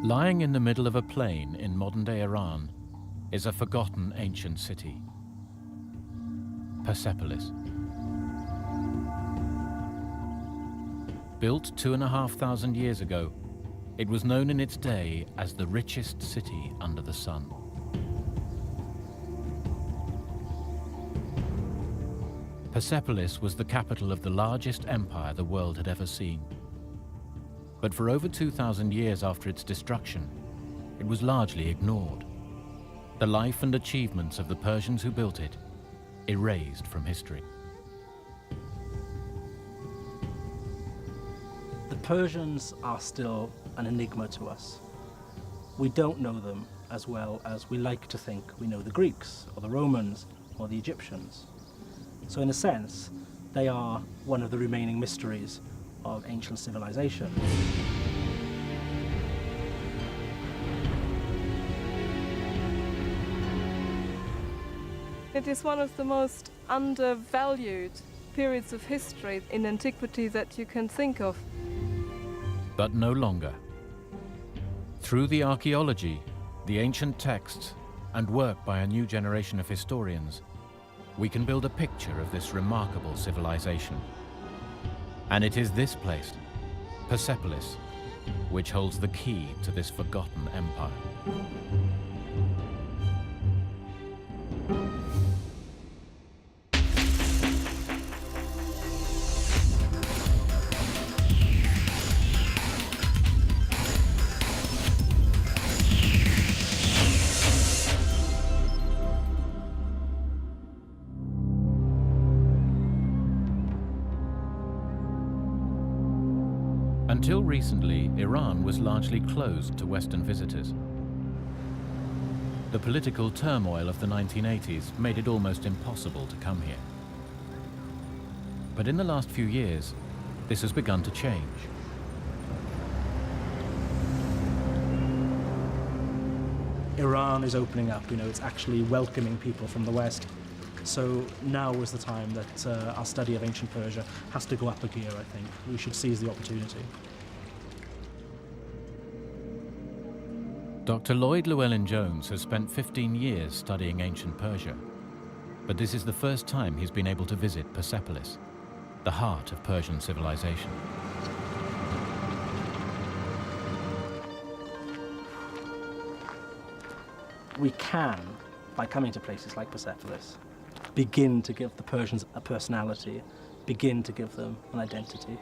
Lying in the middle of a plain in modern-day Iran is a forgotten ancient city, Persepolis. Built 2,500 years ago, it was known in its day as the richest city under the sun. Persepolis was the capital of the largest empire the world had ever seen. But for over 2,000 years after its destruction, it was largely ignored. The life and achievements of the Persians who built it, erased from history. The Persians are still an enigma to us. We don't know them as well as we like to think we know the Greeks, or the Romans, or the Egyptians. So in a sense, they are one of the remaining mysteries of ancient civilization. It is one of the most undervalued periods of history in antiquity that you can think of. But no longer. Through the archaeology, the ancient texts, and work by a new generation of historians, we can build a picture of this remarkable civilization. And it is this place, Persepolis, which holds the key to this forgotten empire. Until recently, Iran was largely closed to Western visitors. The political turmoil of the 1980s made it almost impossible to come here. But in the last few years, this has begun to change. Iran is opening up, it's actually welcoming people from the West. So now is the time that our study of ancient Persia has to go up a gear, I think. We should seize the opportunity. Dr. Lloyd Llewellyn-Jones has spent 15 years studying ancient Persia, but this is the first time he's been able to visit Persepolis, the heart of Persian civilization. We can, by coming to places like Persepolis, begin to give the Persians a personality, begin to give them an identity.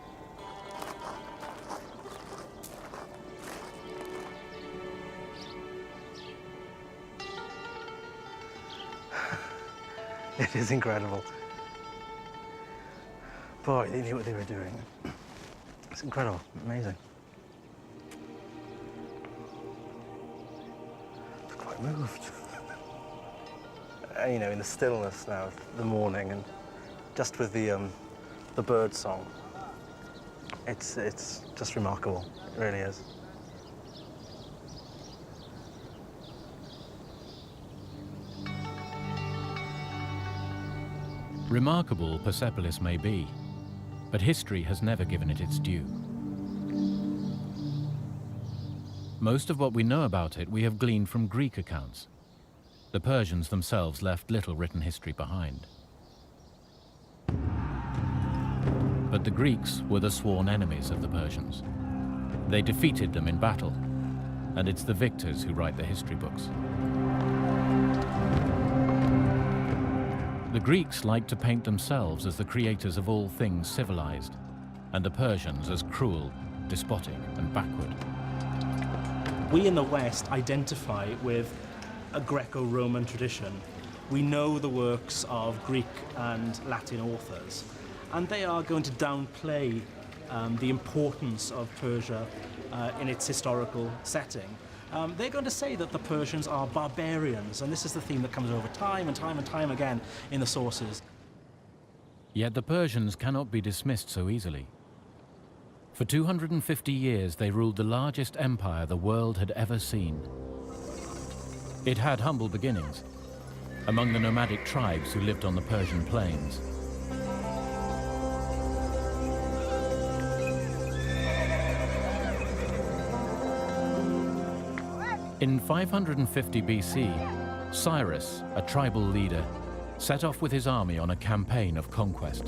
It is incredible. Boy, they knew what they were doing. It's incredible, amazing. It's quite moved. In the stillness now of the morning, and just with the bird song, it's just remarkable. It really is. Remarkable Persepolis may be, but history has never given it its due. Most of what we know about it we have gleaned from Greek accounts. The Persians themselves left little written history behind. But the Greeks were the sworn enemies of the Persians. They defeated them in battle, and it's the victors who write the history books. The Greeks liked to paint themselves as the creators of all things civilized, and the Persians as cruel, despotic, and backward. We in the West identify with a Greco-Roman tradition. We know the works of Greek and Latin authors, and they are going to downplay the importance of Persia in its historical setting. They're going to say that the Persians are barbarians, and this is the theme that comes over time and time and time again in the sources. Yet the Persians cannot be dismissed so easily. For 250 years, they ruled the largest empire the world had ever seen. It had humble beginnings, among the nomadic tribes who lived on the Persian plains. In 550 BC, Cyrus, a tribal leader, set off with his army on a campaign of conquest.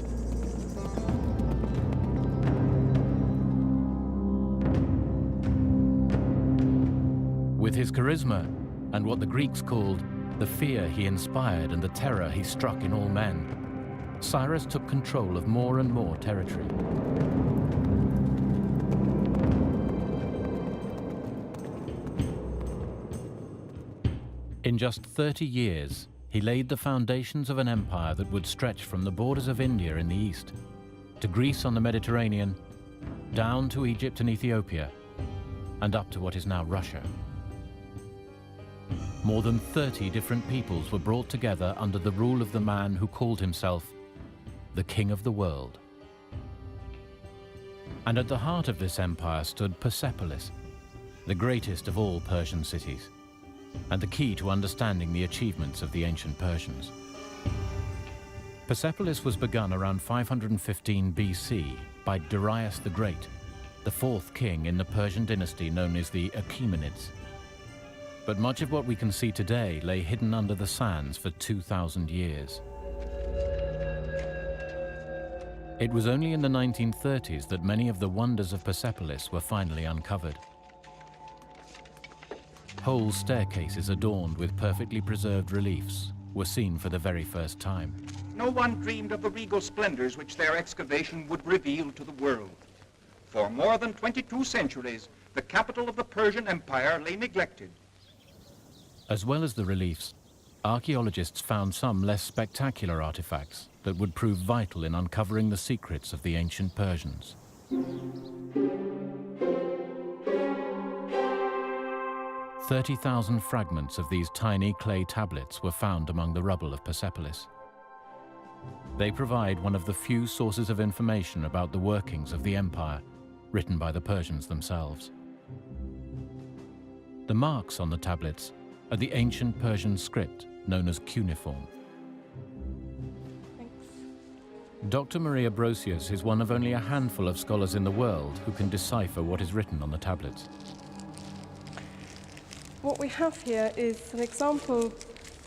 With his charisma and what the Greeks called the fear he inspired and the terror he struck in all men, Cyrus took control of more and more territory. In just 30 years, he laid the foundations of an empire that would stretch from the borders of India in the east, to Greece on the Mediterranean, down to Egypt and Ethiopia, and up to what is now Russia. More than 30 different peoples were brought together under the rule of the man who called himself the King of the World. And at the heart of this empire stood Persepolis, the greatest of all Persian cities, and the key to understanding the achievements of the ancient Persians. Persepolis was begun around 515 BC by Darius the Great, the fourth king in the Persian dynasty known as the Achaemenids. But much of what we can see today lay hidden under the sands for 2,000 years. It was only in the 1930s that many of the wonders of Persepolis were finally uncovered. Whole staircases adorned with perfectly preserved reliefs were seen for the very first time. No one dreamed of the regal splendors which their excavation would reveal to the world. For more than 22 centuries, the capital of the Persian Empire lay neglected. As well as the reliefs, archaeologists found some less spectacular artifacts that would prove vital in uncovering the secrets of the ancient Persians. 30,000 fragments of these tiny clay tablets were found among the rubble of Persepolis. They provide one of the few sources of information about the workings of the empire written by the Persians themselves. The marks on the tablets are the ancient Persian script known as cuneiform. Thanks. Dr. Maria Brosius is one of only a handful of scholars in the world who can decipher what is written on the tablets. What we have here is an example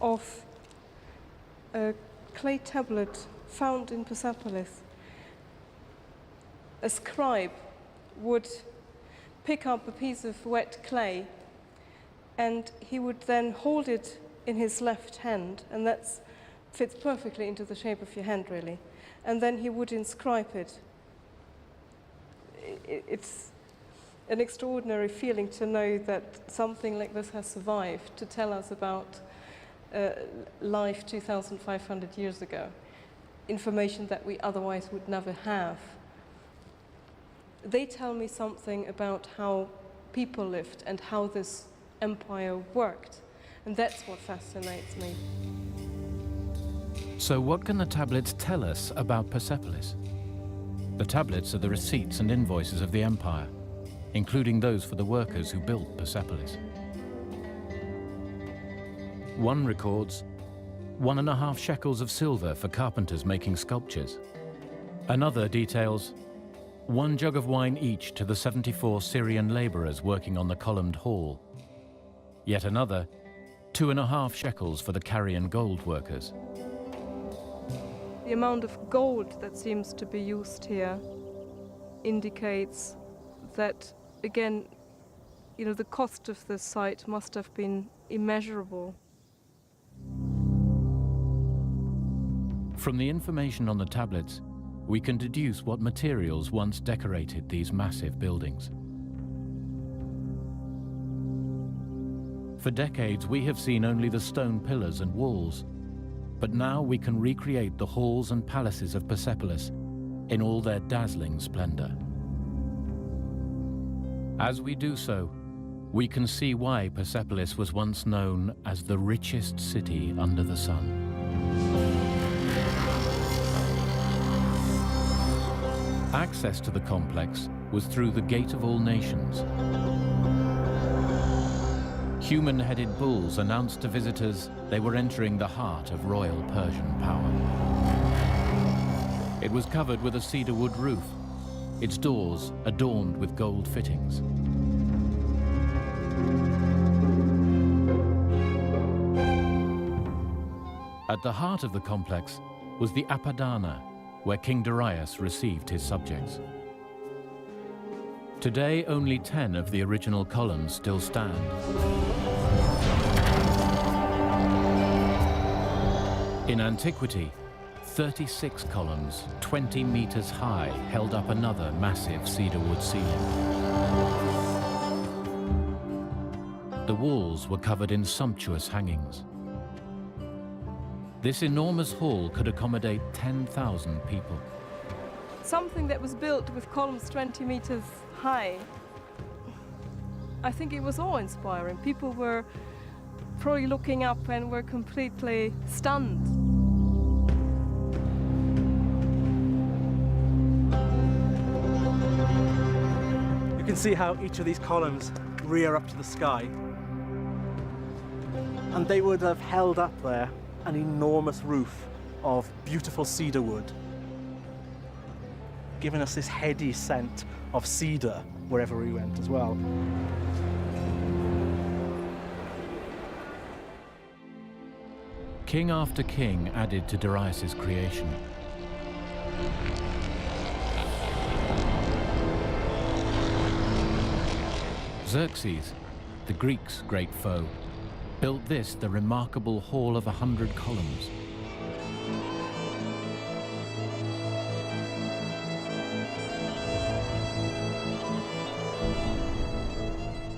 of a clay tablet found in Persepolis. A scribe would pick up a piece of wet clay and he would then hold it in his left hand, and that fits perfectly into the shape of your hand, really. And then he would inscribe it. It's an extraordinary feeling to know that something like this has survived to tell us about life 2,500 years ago, information that we otherwise would never have. They tell me something about how people lived and how this empire worked, and that's what fascinates me. So what can the tablets tell us about Persepolis? The tablets are the receipts and invoices of the empire, including those for the workers who built Persepolis. One records 1.5 shekels of silver for carpenters making sculptures. Another details 1 jug of wine each to the 74 Syrian laborers working on the columned hall. Yet another 2.5 shekels for the Carian gold workers. The amount of gold that seems to be used here indicates that, again, the cost of this site must have been immeasurable. From the information on the tablets, we can deduce what materials once decorated these massive buildings. For decades, we have seen only the stone pillars and walls, but now we can recreate the halls and palaces of Persepolis in all their dazzling splendor. As we do so, we can see why Persepolis was once known as the richest city under the sun. Access to the complex was through the Gate of All Nations. Human-headed bulls announced to visitors they were entering the heart of royal Persian power. It was covered with a cedar wood roof, its doors adorned with gold fittings. At the heart of the complex was the Apadana, where King Darius received his subjects. Today, only 10 of the original columns still stand. In antiquity, 36 columns, 20 meters high, held up another massive cedar wood ceiling. The walls were covered in sumptuous hangings. This enormous hall could accommodate 10,000 people. Something that was built with columns 20 meters high, I think it was awe-inspiring. People were probably looking up and were completely stunned. You can see how each of these columns rear up to the sky. And they would have held up there an enormous roof of beautiful cedar wood, giving us this heady scent of cedar wherever we went as well. King after king added to Darius's creation. Xerxes, the Greeks' great foe, built this, the remarkable Hall of 100 Columns.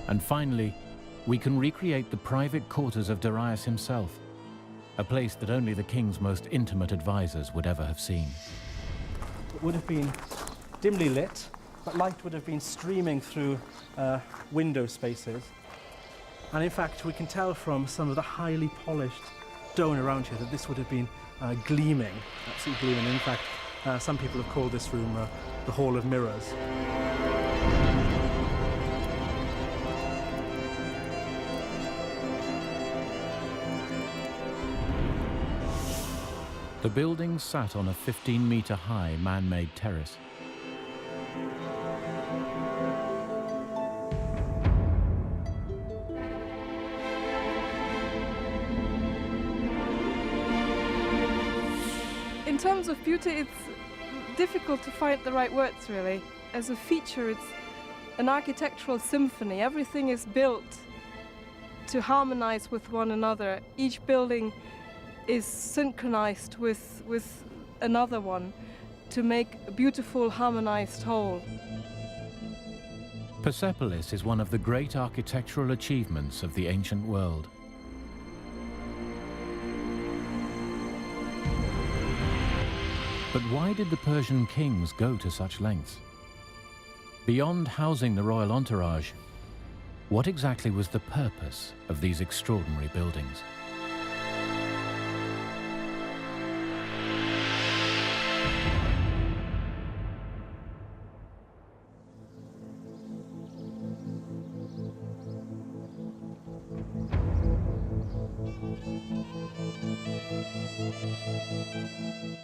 And finally, we can recreate the private quarters of Darius himself, a place that only the king's most intimate advisors would ever have seen. It would have been dimly lit, but light would have been streaming through window spaces. And in fact, we can tell from some of the highly polished stone around here that this would have been gleaming, absolutely gleaming. In fact, some people have called this room the Hall of Mirrors. The building sat on a 15-meter-high man-made terrace. In terms of beauty, it's difficult to find the right words, really. As a feature, it's an architectural symphony. Everything is built to harmonize with one another. Each building is synchronized with another one to make a beautiful, harmonized whole. Persepolis is one of the great architectural achievements of the ancient world. But why did the Persian kings go to such lengths? Beyond housing the royal entourage, what exactly was the purpose of these extraordinary buildings?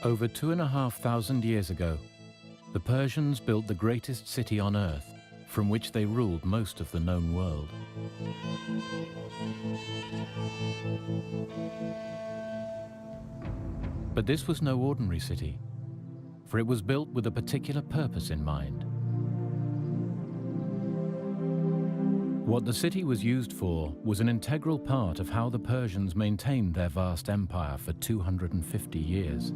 Over 2,500 years ago, the Persians built the greatest city on earth, from which they ruled most of the known world. But this was no ordinary city, for it was built with a particular purpose in mind. What the city was used for was an integral part of how the Persians maintained their vast empire for 250 years.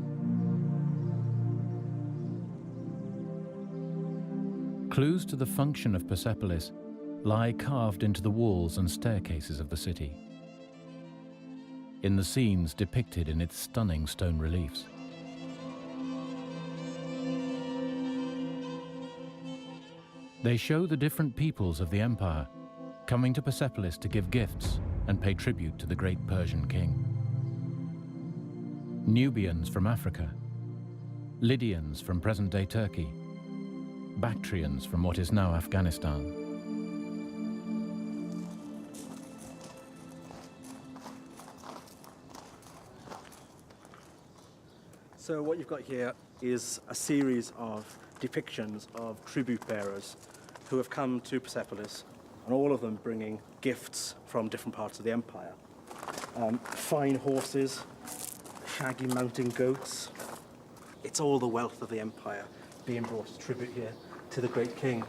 Clues to the function of Persepolis lie carved into the walls and staircases of the city, in the scenes depicted in its stunning stone reliefs. They show the different peoples of the empire coming to Persepolis to give gifts and pay tribute to the great Persian king. Nubians from Africa, Lydians from present-day Turkey, Bactrians from what is now Afghanistan. So what you've got here is a series of depictions of tribute bearers who have come to Persepolis, and all of them bringing gifts from different parts of the empire. Fine horses, shaggy mountain goats. It's all the wealth of the empire being brought as tribute here to the great king.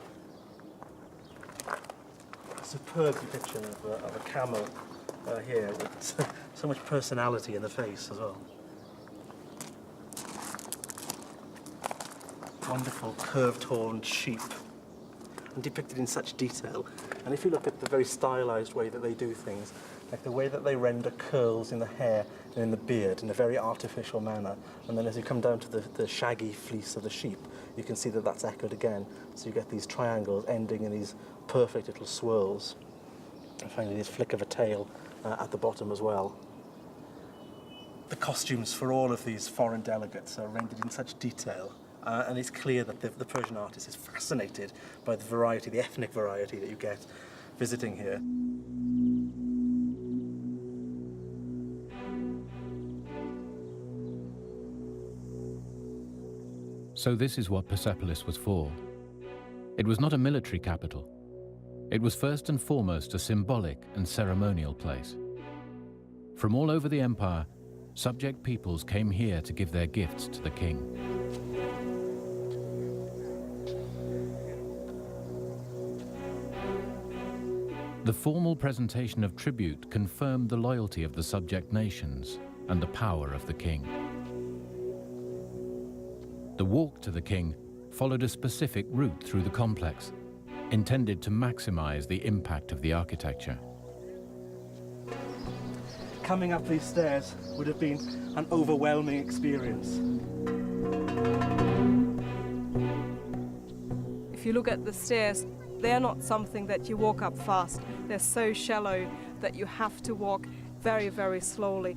A superb depiction of a camel here with so much personality in the face as well. Wonderful curved-horned sheep, and depicted in such detail. And if you look at the very stylized way that they do things, like the way that they render curls in the hair and in the beard in a very artificial manner, and then as you come down to the shaggy fleece of the sheep, you can see that that's echoed again. So you get these triangles ending in these perfect little swirls. And finally this flick of a tail at the bottom as well. The costumes for all of these foreign delegates are rendered in such detail. And it's clear that the Persian artist is fascinated by the variety, the ethnic variety that you get visiting here. So this is what Persepolis was for. It was not a military capital. It was first and foremost a symbolic and ceremonial place. From all over the empire, subject peoples came here to give their gifts to the king. The formal presentation of tribute confirmed the loyalty of the subject nations and the power of the king. The walk to the king followed a specific route through the complex, intended to maximize the impact of the architecture. Coming up these stairs would have been an overwhelming experience. If you look at the stairs, they're not something that you walk up fast. They're so shallow that you have to walk very, very slowly.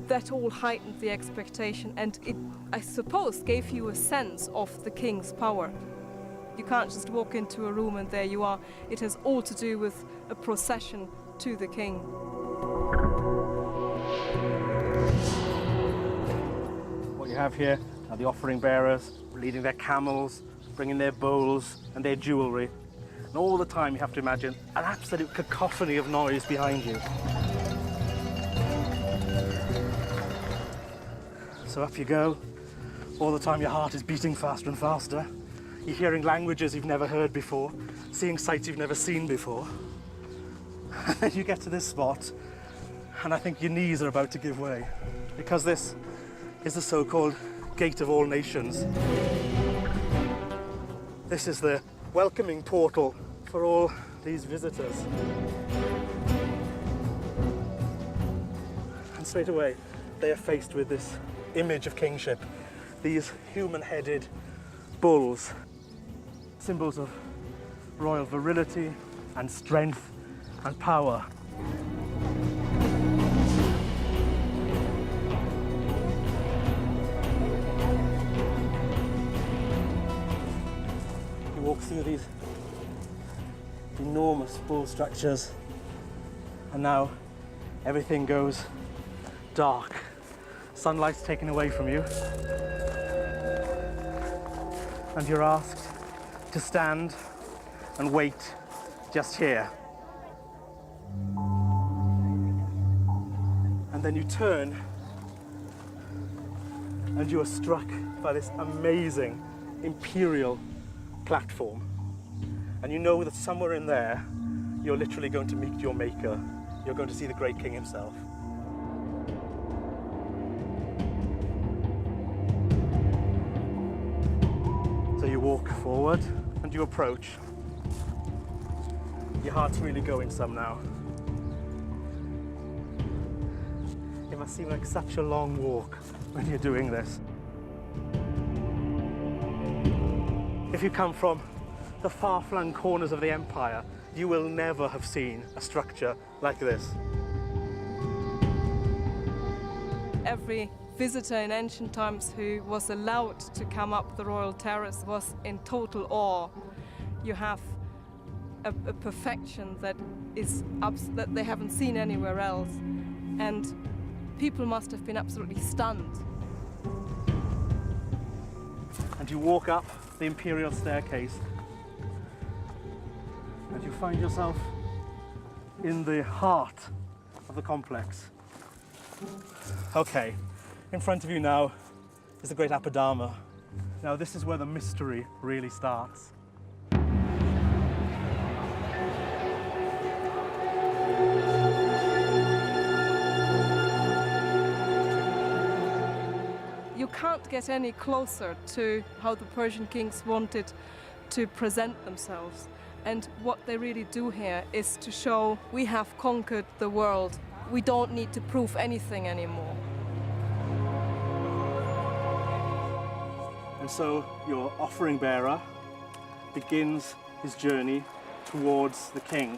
That all heightened the expectation, and it, I suppose, gave you a sense of the king's power. You can't just walk into a room and there you are. It has all to do with a procession to the king. What you have here are the offering bearers leading their camels, bringing their bowls and their jewellery. And all the time you have to imagine an absolute cacophony of noise behind you. So up you go. All the time your heart is beating faster and faster. You're hearing languages you've never heard before, seeing sights you've never seen before. And then you get to this spot, and I think your knees are about to give way, because this is the so-called Gate of All Nations. This is the welcoming portal for all these visitors. And straight away, they are faced with this image of kingship, these human-headed bulls, symbols of royal virility and strength and power. You walk through these enormous bull structures, and now everything goes dark. Sunlight's taken away from you, and you're asked to stand and wait just here. And then you turn, and you are struck by this amazing imperial platform. And you know that somewhere in there, you're literally going to meet your maker. You're going to see the great king himself. So you walk forward and you approach. Your heart's really going some now. It must seem like such a long walk when you're doing this. If you come from the far-flung corners of the empire, you will never have seen a structure like this. Every visitor in ancient times who was allowed to come up the royal terrace was in total awe. You have a perfection that that they haven't seen anywhere else, and people must have been absolutely stunned. And you walk up the imperial staircase, and you find yourself in the heart of the complex. Okay, in front of you now is the Great Apadama. Now this is where the mystery really starts. You can't get any closer to how the Persian kings wanted to present themselves. And what they really do here is to show we have conquered the world. We don't need to prove anything anymore. And so your offering bearer begins his journey towards the king.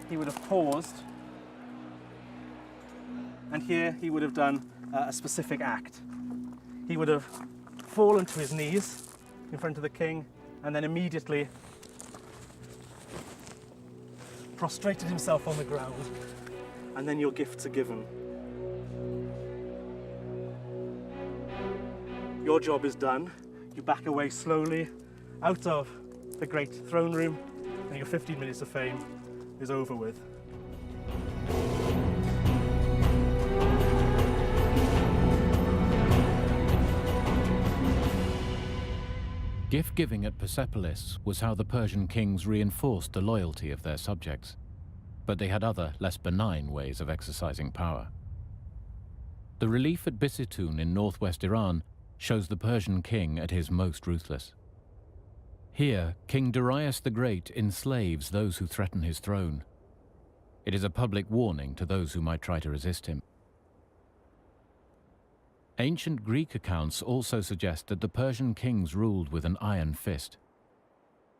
He would have paused, and here he would have done a specific act. He would have fallen to his knees in front of the king, and then immediately prostrated himself on the ground, and then your gifts are given. Your job is done. You back away slowly out of the great throne room, and your 15 minutes of fame is over with. Gift-giving at Persepolis was how the Persian kings reinforced the loyalty of their subjects, but they had other, less benign ways of exercising power. The relief at Bisitun in northwest Iran shows the Persian king at his most ruthless. Here, King Darius the Great enslaves those who threaten his throne. It is a public warning to those who might try to resist him. Ancient Greek accounts also suggest that the Persian kings ruled with an iron fist.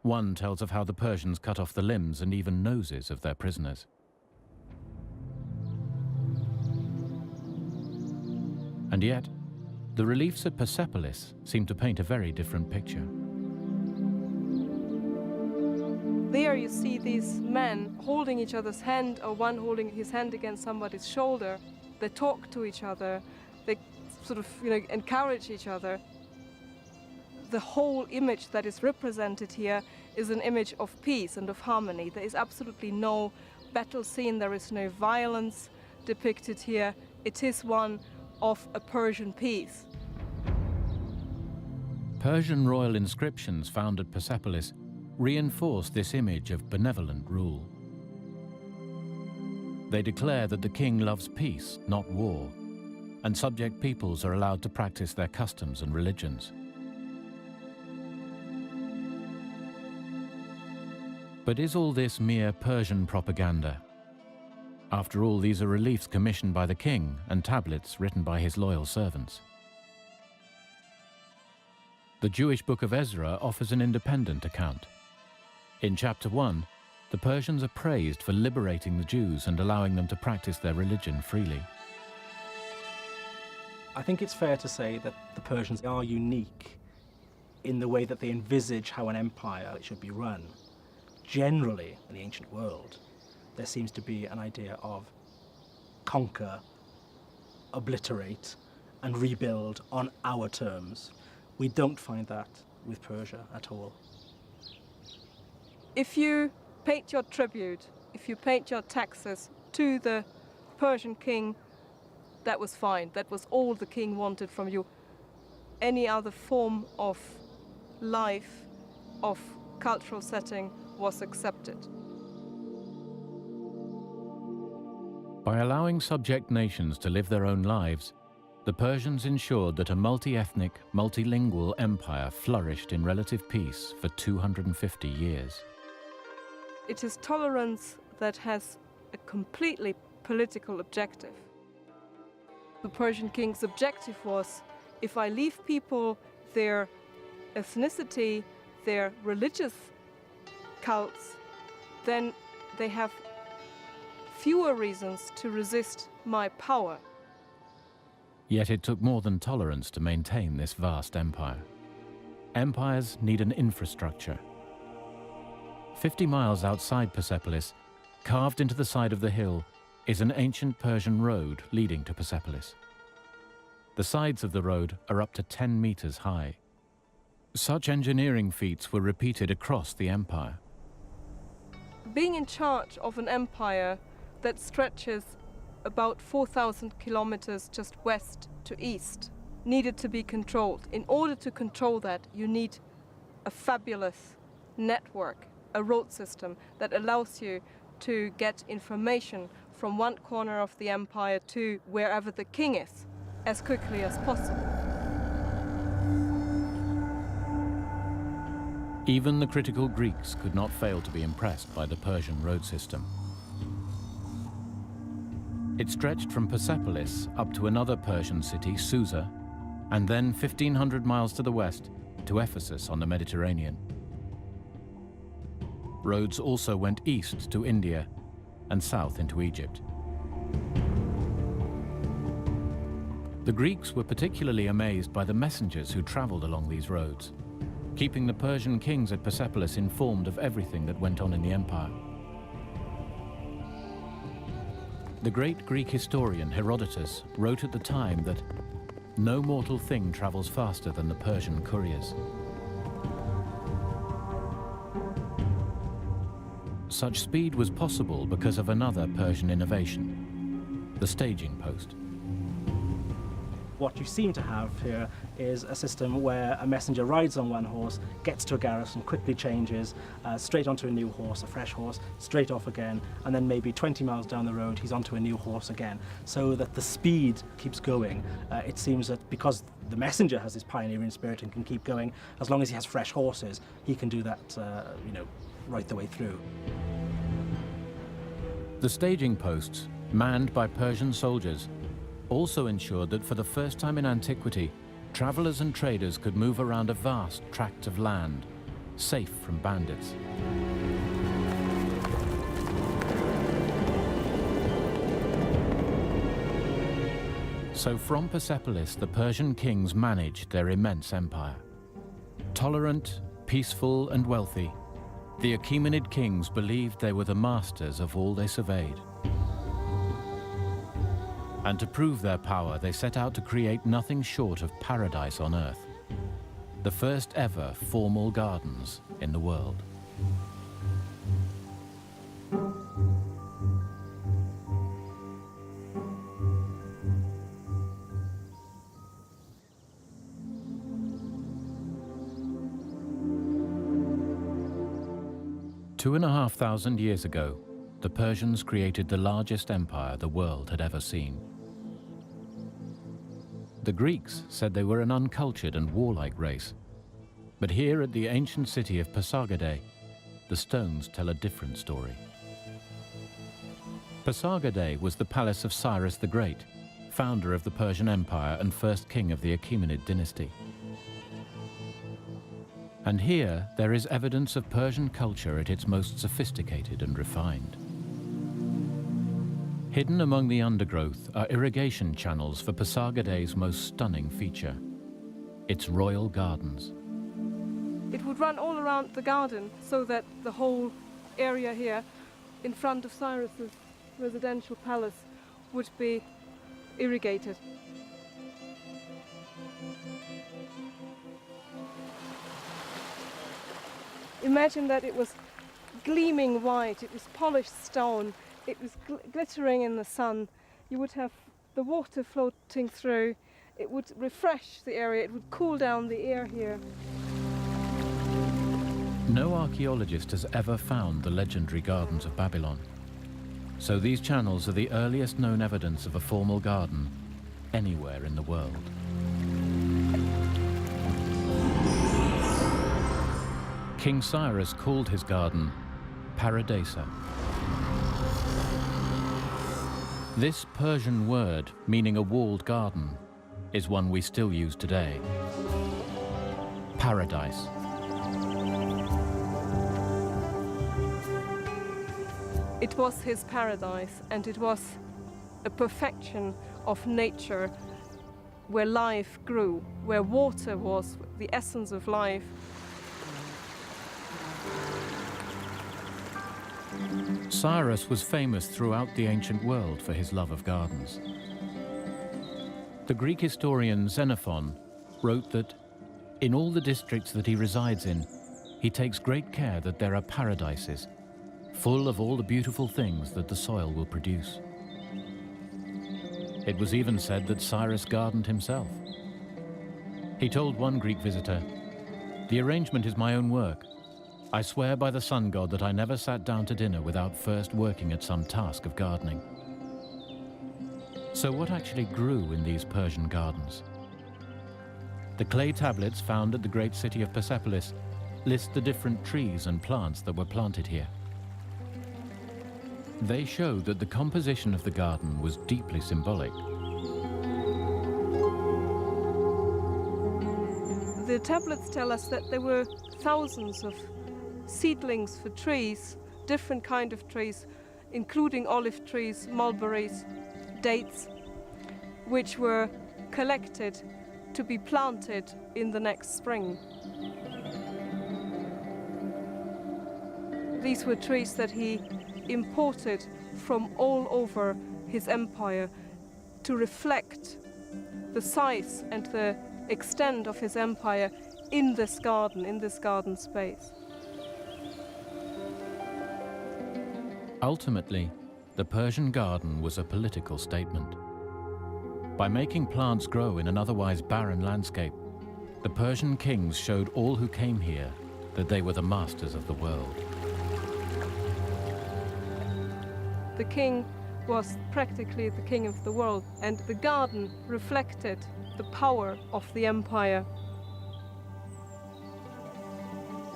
One tells of how the Persians cut off the limbs and even noses of their prisoners. And yet, the reliefs at Persepolis seem to paint a very different picture. There you see these men holding each other's hand, or one holding his hand against somebody's shoulder. They talk to each other. They sort of, encourage each other. The whole image that is represented here is an image of peace and of harmony. There is absolutely no battle scene. There is no violence depicted here. It is one of a Persian peace. Persian royal inscriptions found at Persepolis reinforce this image of benevolent rule. They declare that the king loves peace, not war, and subject peoples are allowed to practice their customs and religions. But is all this mere Persian propaganda? After all, these are reliefs commissioned by the king and tablets written by his loyal servants. The Jewish book of Ezra offers an independent account. In chapter 1, the Persians are praised for liberating the Jews and allowing them to practice their religion freely. I think it's fair to say that the Persians are unique in the way that they envisage how an empire should be run. Generally, in the ancient world, there seems to be an idea of conquer, obliterate, and rebuild on our terms. We don't find that with Persia at all. If you paid your tribute, if you paid your taxes to the Persian king, that was fine. That was all the king wanted from you. Any other form of life, of cultural setting, was accepted. By allowing subject nations to live their own lives, the Persians ensured that a multi-ethnic, multilingual empire flourished in relative peace for 250 years. It is tolerance that has a completely political objective. The Persian king's objective was, if I leave people their ethnicity, their religious cults, then they have fewer reasons to resist my power. Yet it took more than tolerance to maintain this vast empire. Empires need an infrastructure. 50 miles outside Persepolis, carved into the side of the hill, is an ancient Persian road leading to Persepolis. The sides of the road are up to 10 meters high. Such engineering feats were repeated across the empire. Being in charge of an empire that stretches about 4,000 kilometers just west to east needed to be controlled. In order to control that, you need a fabulous network, a road system that allows you to get information from one corner of the empire to wherever the king is as quickly as possible. Even the critical Greeks could not fail to be impressed by the Persian road system. It stretched from Persepolis up to another Persian city, Susa, and then 1,500 miles to the west to Ephesus on the Mediterranean. Roads also went east to India and south into Egypt. The Greeks were particularly amazed by the messengers who traveled along these roads, keeping the Persian kings at Persepolis informed of everything that went on in the empire. The great Greek historian Herodotus wrote at the time that no mortal thing travels faster than the Persian couriers. Such speed was possible because of another Persian innovation, the staging post. What you seem to have here is a system where a messenger rides on one horse, gets to a garrison, quickly changes, straight onto a new horse, a fresh horse, straight off again, and then maybe 20 miles down the road he's onto a new horse again, so that the speed keeps going. It seems that because the messenger has this pioneering spirit and can keep going, as long as he has fresh horses, he can do that, right the way through. The staging posts, manned by Persian soldiers, also ensured that for the first time in antiquity, travelers and traders could move around a vast tract of land, safe from bandits. So from Persepolis, the Persian kings managed their immense empire. Tolerant, peaceful, and wealthy, the Achaemenid kings believed they were the masters of all they surveyed. And to prove their power, they set out to create nothing short of paradise on earth, the first ever formal gardens in the world. Two and a half thousand years ago, the Persians created the largest empire the world had ever seen. The Greeks said they were an uncultured and warlike race. But here at the ancient city of Pasargadae, the stones tell a different story. Pasargadae was the palace of Cyrus the Great, founder of the Persian Empire and first king of the Achaemenid dynasty. And here there is evidence of Persian culture at its most sophisticated and refined. Hidden among the undergrowth are irrigation channels for Pasargadae's most stunning feature, its royal gardens. It would run all around the garden so that the whole area here in front of Cyrus's residential palace would be irrigated. Imagine that it was gleaming white, it was polished stone, it was glittering in the sun. You would have the water floating through. It would refresh the area. It would cool down the air here. No archaeologist has ever found the legendary gardens of Babylon. So these channels are the earliest known evidence of a formal garden anywhere in the world. King Cyrus called his garden Paradisa. This Persian word, meaning a walled garden, is one we still use today. Paradise. It was his paradise, and it was a perfection of nature where life grew, where water was the essence of life. Cyrus was famous throughout the ancient world for his love of gardens. The Greek historian Xenophon wrote that in all the districts that he resides in, he takes great care that there are paradises, full of all the beautiful things that the soil will produce. It was even said that Cyrus gardened himself. He told one Greek visitor, "The arrangement is my own work. I swear by the sun god that I never sat down to dinner without first working at some task of gardening." So what actually grew in these Persian gardens? The clay tablets found at the great city of Persepolis list the different trees and plants that were planted here. They show that the composition of the garden was deeply symbolic. The tablets tell us that there were thousands of seedlings for trees, different kind of trees, including olive trees, mulberries, dates, which were collected to be planted in the next spring. These were trees that he imported from all over his empire to reflect the size and the extent of his empire in this garden space. Ultimately, the Persian garden was a political statement. By making plants grow in an otherwise barren landscape, the Persian kings showed all who came here that they were the masters of the world. The king was practically the king of the world, and the garden reflected the power of the empire.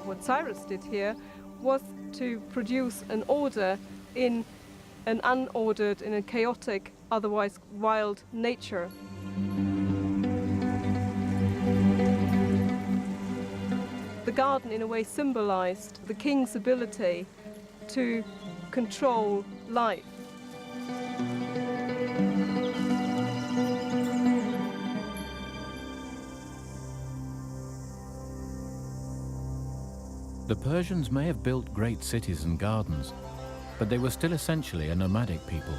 What Cyrus did here was to produce an order in an unordered, in a chaotic, otherwise wild nature. The garden in a way symbolized the king's ability to control life. The Persians may have built great cities and gardens, but they were still essentially a nomadic people.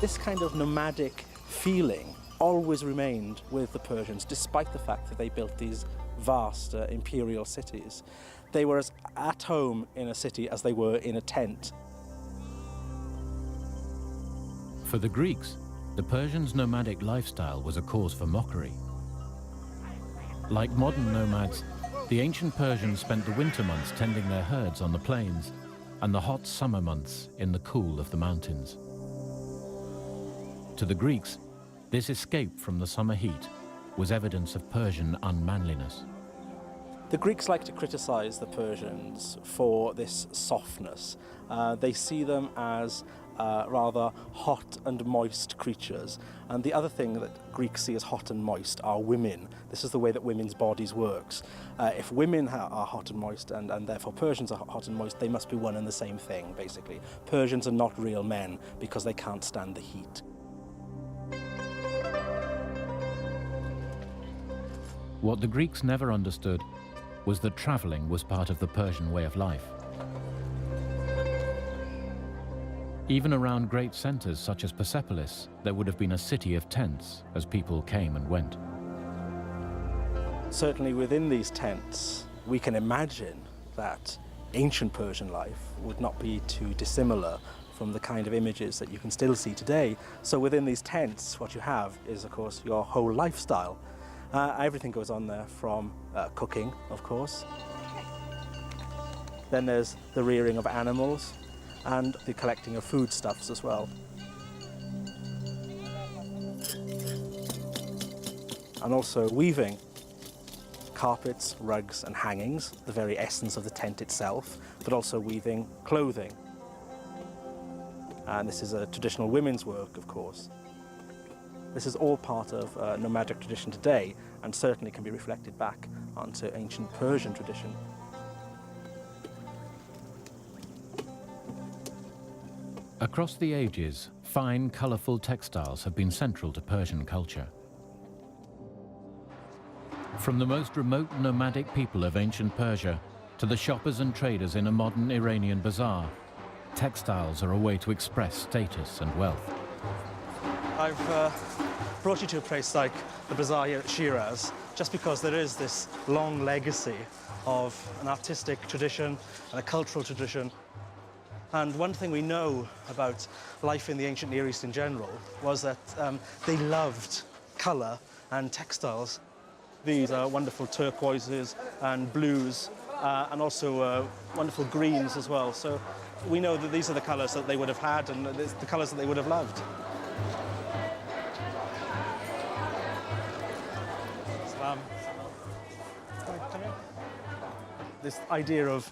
This kind of nomadic feeling always remained with the Persians, despite the fact that they built these vast imperial cities. They were as at home in a city as they were in a tent. For the Greeks, the Persians' nomadic lifestyle was a cause for mockery. Like modern nomads, the ancient Persians spent the winter months tending their herds on the plains and the hot summer months in the cool of the mountains. To the Greeks, this escape from the summer heat was evidence of Persian unmanliness. The Greeks like to criticize the Persians for this softness. They see them as rather hot and moist creatures. And the other thing that Greeks see as hot and moist are women. This is the way that women's bodies works. If women are hot and moist, and therefore Persians are hot and moist, they must be one and the same thing, basically. Persians are not real men because they can't stand the heat. What the Greeks never understood was that traveling was part of the Persian way of life. Even around great centers such as Persepolis, there would have been a city of tents as people came and went. Certainly within these tents, we can imagine that ancient Persian life would not be too dissimilar from the kind of images that you can still see today. So within these tents, what you have is, of course, your whole lifestyle. Everything goes on there, from cooking, of course. Then there's the rearing of animals and the collecting of foodstuffs as well. And also weaving, carpets, rugs and hangings, the very essence of the tent itself, but also weaving clothing. And this is a traditional women's work, of course. This is all part of nomadic tradition today, and certainly can be reflected back onto ancient Persian tradition. Across the ages, fine, colourful textiles have been central to Persian culture. From the most remote nomadic people of ancient Persia to the shoppers and traders in a modern Iranian bazaar, textiles are a way to express status and wealth. I've brought you to a place like the bazaar here at Shiraz just because there is this long legacy of an artistic tradition and a cultural tradition. And one thing we know about life in the ancient Near East in general was that they loved colour and textiles. These are wonderful turquoises and blues and also wonderful greens as well. So we know that these are the colours that they would have had and the colours that they would have loved. Come in. This idea of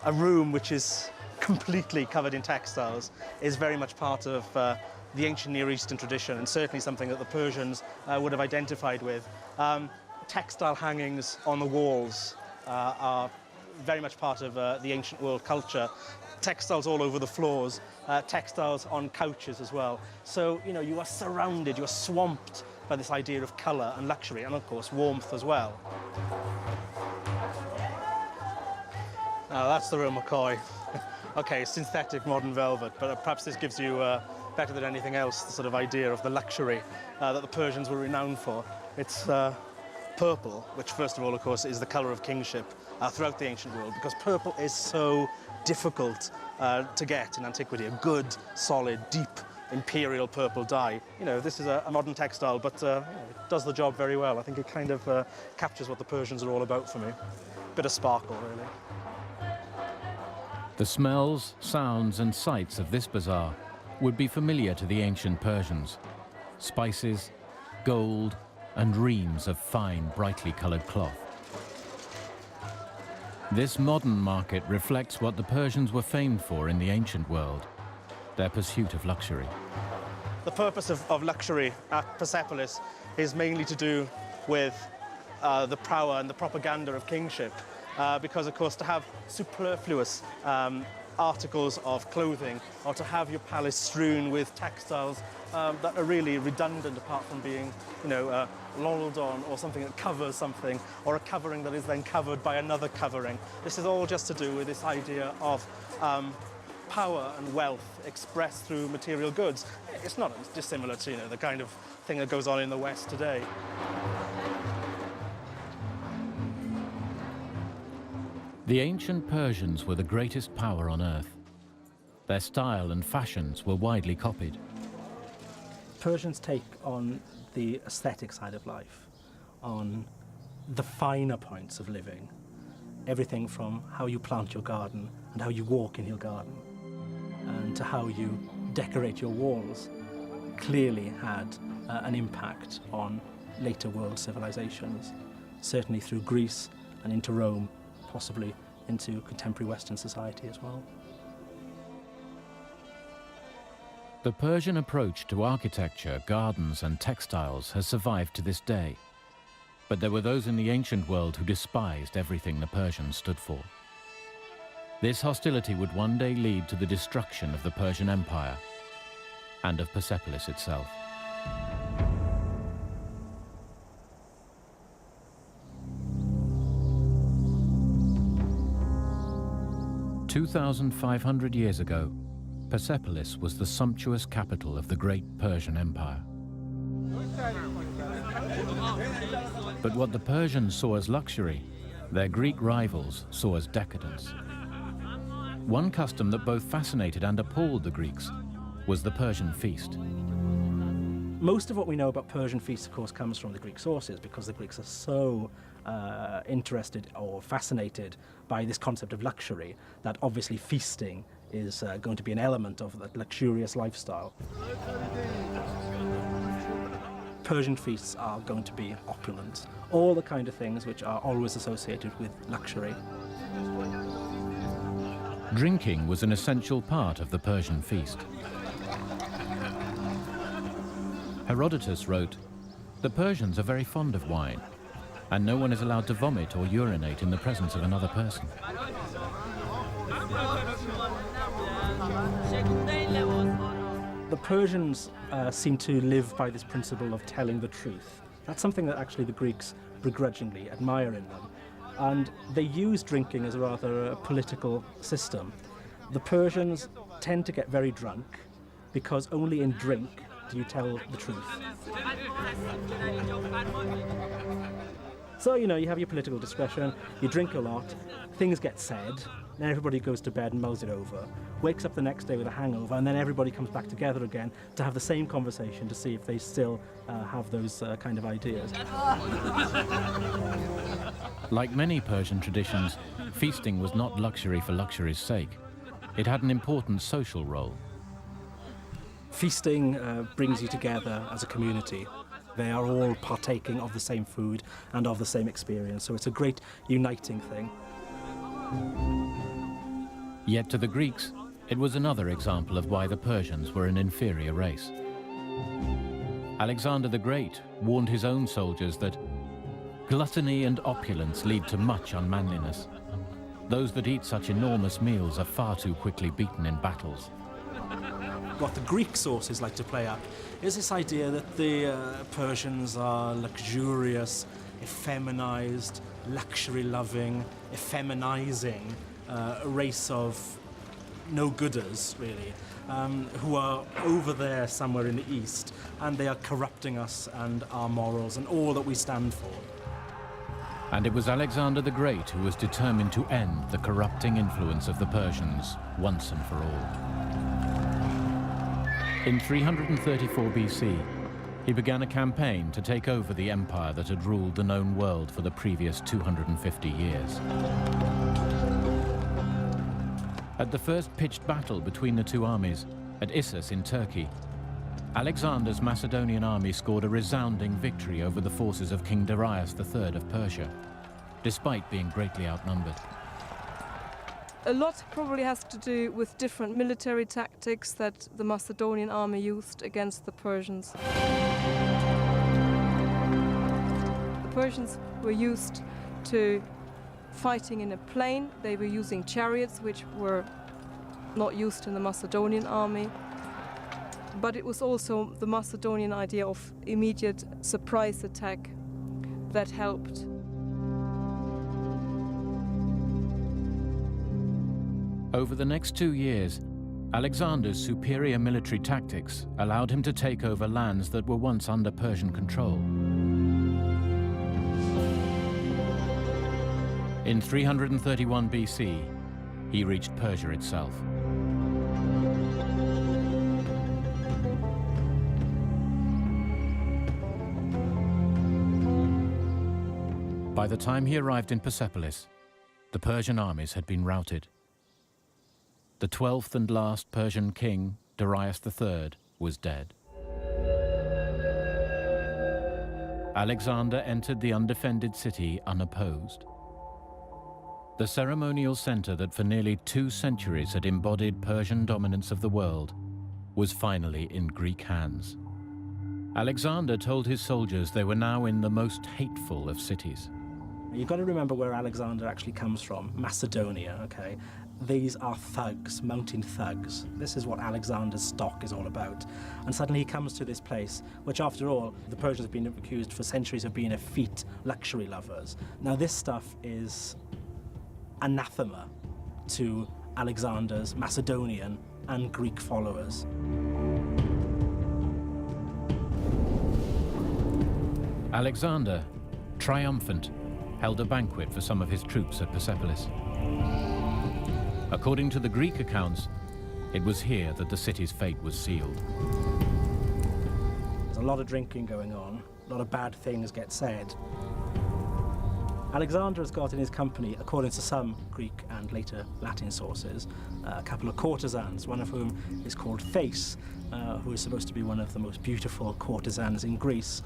a room which is completely covered in textiles is very much part of the ancient Near Eastern tradition, and certainly something that the Persians would have identified with. Textile hangings on the walls are very much part of the ancient world culture. Textiles all over the floors, textiles on couches as well. So, you know, you are surrounded, you are swamped by this idea of colour and luxury, and of course warmth as well. Now that's the real McCoy. Okay, synthetic modern velvet, but perhaps this gives you, better than anything else, the sort of idea of the luxury that the Persians were renowned for. It's purple, which first of all, of course, is the colour of kingship throughout the ancient world, because purple is so difficult to get in antiquity. A good, solid, deep, imperial purple dye. You know, this is a modern textile, but you know, it does the job very well. I think it kind of captures what the Persians are all about for me. Bit of sparkle, really. The smells, sounds and sights of this bazaar would be familiar to the ancient Persians. Spices, gold and reams of fine, brightly coloured cloth. This modern market reflects what the Persians were famed for in the ancient world, their pursuit of luxury. The purpose of luxury at Persepolis is mainly to do with the power and the propaganda of kingship. Because, of course, to have superfluous articles of clothing or to have your palace strewn with textiles that are really redundant apart from being, you know, laureled on or something that covers something or a covering that is then covered by another covering. This is all just to do with this idea of power and wealth expressed through material goods. It's not dissimilar to, you know, the kind of thing that goes on in the West today. The ancient Persians were the greatest power on earth. Their style and fashions were widely copied. Persians take on the aesthetic side of life, on the finer points of living. Everything from how you plant your garden and how you walk in your garden, and to how you decorate your walls, clearly had an impact on later world civilizations, certainly through Greece and into Rome, possibly into contemporary Western society as well. The Persian approach to architecture, gardens and textiles has survived to this day. But there were those in the ancient world who despised everything the Persians stood for. This hostility would one day lead to the destruction of the Persian Empire and of Persepolis itself. "2,500 years ago, Persepolis was the sumptuous capital of the great Persian Empire. But what the Persians saw as luxury, their Greek rivals saw as decadence. One custom that both fascinated and appalled the Greeks was the Persian feast. Most of what we know about Persian feasts, of course, comes from the Greek sources, because the Greeks are so interested or fascinated by this concept of luxury that obviously feasting is going to be an element of that luxurious lifestyle. Persian feasts are going to be opulent, all the kind of things which are always associated with luxury. Drinking was an essential part of the Persian feast. Herodotus wrote, "The Persians are very fond of wine, and no one is allowed to vomit or urinate in the presence of another person." The Persians seem to live by this principle of telling the truth. That's something that actually the Greeks begrudgingly admire in them. And they use drinking as rather a political system. The Persians tend to get very drunk because only in drink do you tell the truth? So, you have your political discretion, you drink a lot, things get said, then everybody goes to bed and mulls it over, wakes up the next day with a hangover, and then everybody comes back together again to have the same conversation to see if they still have those kind of ideas. Like many Persian traditions, feasting was not luxury for luxury's sake. It had an important social role. Feasting brings you together as a community. They are all partaking of the same food and of the same experience, so it's a great uniting thing. Yet to the Greeks, it was another example of why the Persians were an inferior race. Alexander the Great warned his own soldiers that gluttony and opulence lead to much unmanliness. Those that eat such enormous meals are far too quickly beaten in battles. What the Greek sources like to play up is this idea that the Persians are luxurious, effeminized, luxury-loving, effeminizing race of no-gooders, really, who are over there somewhere in the East, and they are corrupting us and our morals and all that we stand for. And it was Alexander the Great who was determined to end the corrupting influence of the Persians once and for all. In 334 BC, he began a campaign to take over the empire that had ruled the known world for the previous 250 years. At the first pitched battle between the two armies, at Issus in Turkey, Alexander's Macedonian army scored a resounding victory over the forces of King Darius III of Persia, despite being greatly outnumbered. A lot probably has to do with different military tactics that the Macedonian army used against the Persians. The Persians were used to fighting in a plain. They were using chariots, which were not used in the Macedonian army. But it was also the Macedonian idea of immediate surprise attack that helped. Over the next 2 years, Alexander's superior military tactics allowed him to take over lands that were once under Persian control. In 331 BC, he reached Persia itself. By the time he arrived in Persepolis, the Persian armies had been routed. The 12th and last Persian king, Darius III, was dead. Alexander entered the undefended city unopposed. The ceremonial center that for nearly 2 centuries had embodied Persian dominance of the world was finally in Greek hands. Alexander told his soldiers they were now in the most hateful of cities. You've got to remember where Alexander actually comes from, Macedonia, okay? These are thugs, mountain thugs. This is what Alexander's stock is all about. And suddenly he comes to this place, which after all, the Persians have been accused for centuries of being effete luxury lovers. Now this stuff is anathema to Alexander's Macedonian and Greek followers. Alexander, triumphant, held a banquet for some of his troops at Persepolis. According to the Greek accounts, it was here that the city's fate was sealed. There's a lot of drinking going on, a lot of bad things get said. Alexander has got in his company, according to some Greek and later Latin sources, a couple of courtesans, one of whom is called Thais, who is supposed to be one of the most beautiful courtesans in Greece.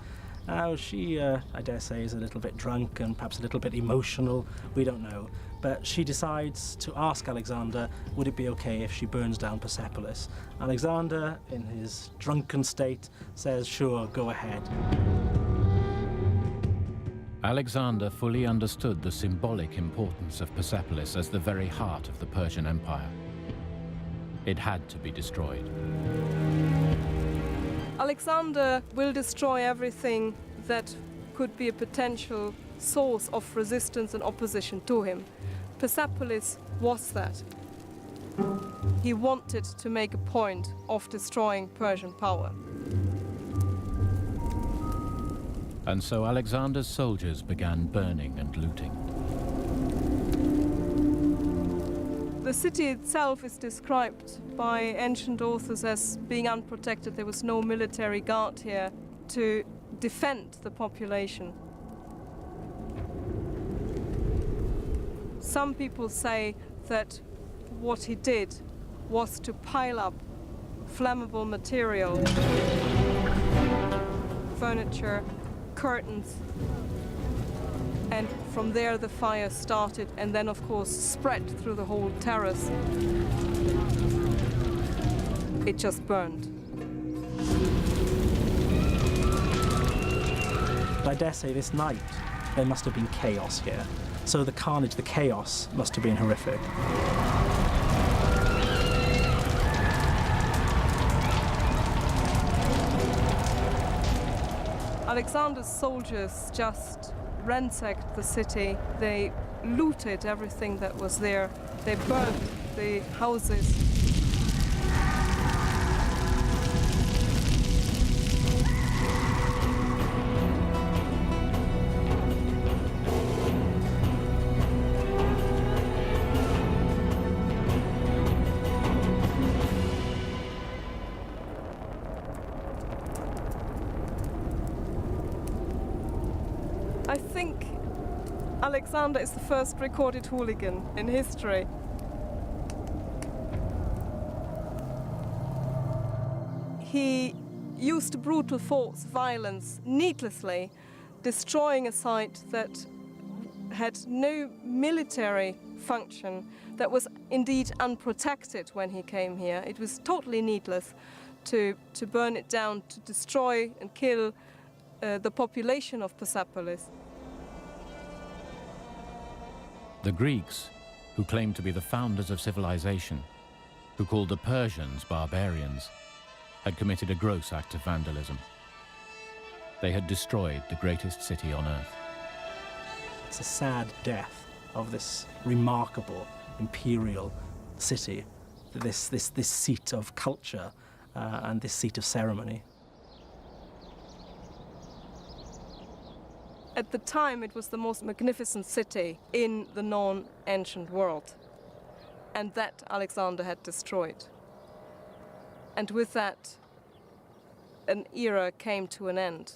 Now, she, I dare say, is a little bit drunk and perhaps a little bit emotional, we don't know. But she decides to ask Alexander, would it be okay if she burns down Persepolis? Alexander, in his drunken state, says, sure, go ahead. Alexander fully understood the symbolic importance of Persepolis as the very heart of the Persian Empire. It had to be destroyed. Alexander will destroy everything that could be a potential source of resistance and opposition to him. Persepolis was that. He wanted to make a point of destroying Persian power. And so Alexander's soldiers began burning and looting. The city itself is described by ancient authors as being unprotected. There was no military guard here to defend the population. Some people say that what he did was to pile up flammable material, furniture, curtains, and from there the fire started and then of course spread through the whole terrace. It just burned. I dare say this night there must have been chaos here. So the carnage, the chaos must have been horrific. Alexander's soldiers just ransacked the city. They looted everything that was there. They burned the houses. I think Alexander is the first recorded hooligan in history. He used brutal force, violence, needlessly, destroying a site that had no military function, that was indeed unprotected when he came here. It was totally needless to burn it down, to destroy and kill the population of Persepolis. The Greeks, who claimed to be the founders of civilization, who called the Persians barbarians, had committed a gross act of vandalism. They had destroyed the greatest city on earth. It's a sad death of this remarkable imperial city, this seat of culture and this seat of ceremony. At the time, it was the most magnificent city in the non-ancient world, and that Alexander had destroyed. And with that, an era came to an end.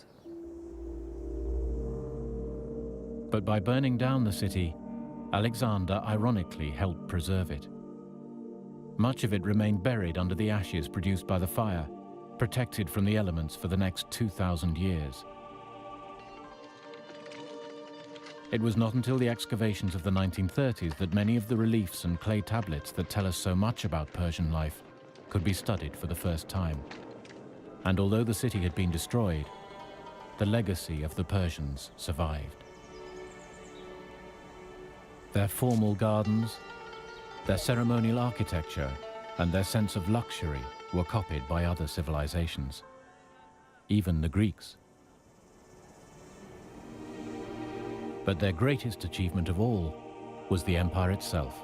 But by burning down the city, Alexander ironically helped preserve it. Much of it remained buried under the ashes produced by the fire, protected from the elements for the next 2,000 years. It was not until the excavations of the 1930s that many of the reliefs and clay tablets that tell us so much about Persian life could be studied for the first time. And although the city had been destroyed, the legacy of the Persians survived. Their formal gardens, their ceremonial architecture, and their sense of luxury were copied by other civilizations, even the Greeks. But their greatest achievement of all was the empire itself.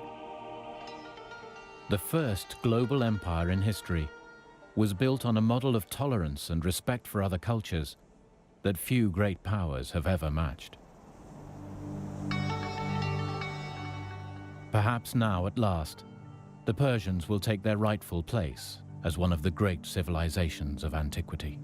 The first global empire in history was built on a model of tolerance and respect for other cultures that few great powers have ever matched. Perhaps now, at last, the Persians will take their rightful place as one of the great civilizations of antiquity.